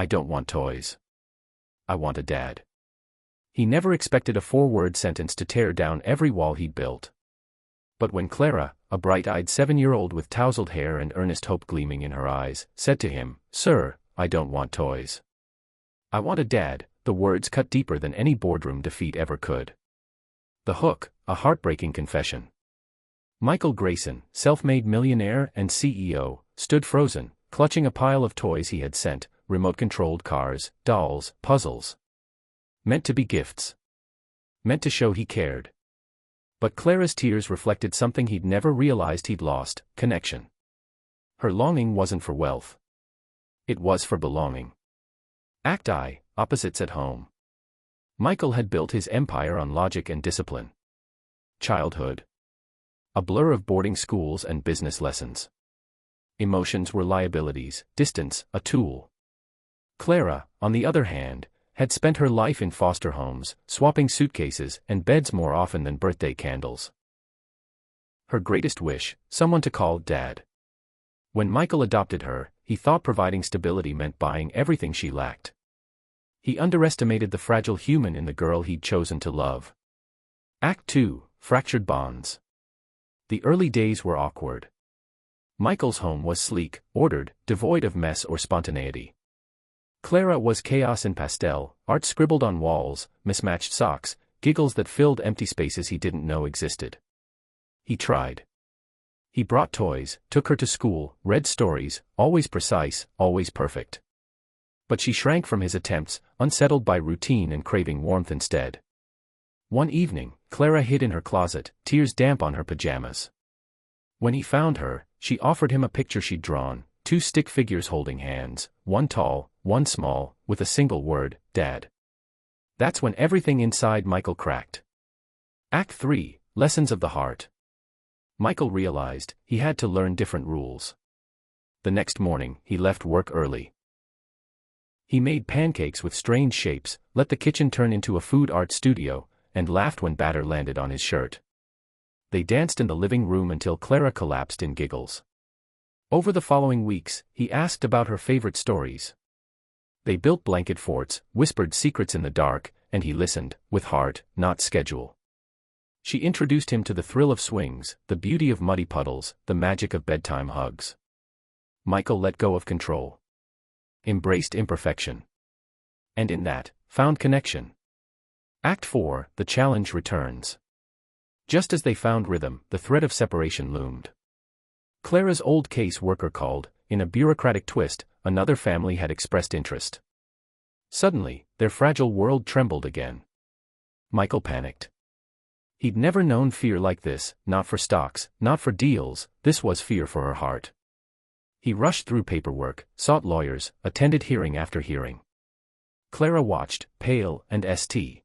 I don't want toys. I want a dad. He never expected a 4-word sentence to tear down every wall he'd built. But when Clara, a bright-eyed 7-year-old with tousled hair and earnest hope gleaming in her eyes, said to him, "Sir, I don't want toys. I want a dad," the words cut deeper than any boardroom defeat ever could. The hook, a heartbreaking confession. Michael Grayson, self-made millionaire and CEO, stood frozen, clutching a pile of toys he had sent, remote-controlled cars, dolls, puzzles. Meant to be gifts. Meant to show he cared. But Clara's tears reflected something he'd never realized he'd lost: connection. Her longing wasn't for wealth. It was for belonging. Act I, opposites at home. Michael had built his empire on logic and discipline. Childhood. A blur of boarding schools and business lessons. Emotions were liabilities, distance, a tool. Clara, on the other hand, had spent her life in foster homes, swapping suitcases and beds more often than birthday candles. Her greatest wish, someone to call Dad. When Michael adopted her, he thought providing stability meant buying everything she lacked. He underestimated the fragile human in the girl he'd chosen to love. Act 2, Fractured Bonds. The early days were awkward. Michael's home was sleek, ordered, devoid of mess or spontaneity. Clara was chaos in pastel, art scribbled on walls, mismatched socks, giggles that filled empty spaces he didn't know existed. He tried. He brought toys, took her to school, read stories, always precise, always perfect. But she shrank from his attempts, unsettled by routine and craving warmth instead. One evening, Clara hid in her closet, tears damp on her pajamas. When he found her, she offered him a picture she'd drawn, 2 stick figures holding hands, one tall, one small, with a single word, Dad. That's when everything inside Michael cracked. Act 3, Lessons of the Heart. Michael realized he had to learn different rules. The next morning, he left work early. He made pancakes with strange shapes, let the kitchen turn into a food art studio, and laughed when batter landed on his shirt. They danced in the living room until Clara collapsed in giggles. Over the following weeks, he asked about her favorite stories. They built blanket forts, whispered secrets in the dark, and he listened, with heart, not schedule. She introduced him to the thrill of swings, the beauty of muddy puddles, the magic of bedtime hugs. Michael let go of control. Embraced imperfection. And in that, found connection. Act 4, The Challenge returns. Just as they found rhythm, the threat of separation loomed. Clara's old case worker called. In a bureaucratic twist, another family had expressed interest. Suddenly, their fragile world trembled again. Michael panicked. He'd never known fear like this, not for stocks, not for deals, this was fear for her heart. He rushed through paperwork, sought lawyers, attended hearing after hearing. Clara watched, pale and st.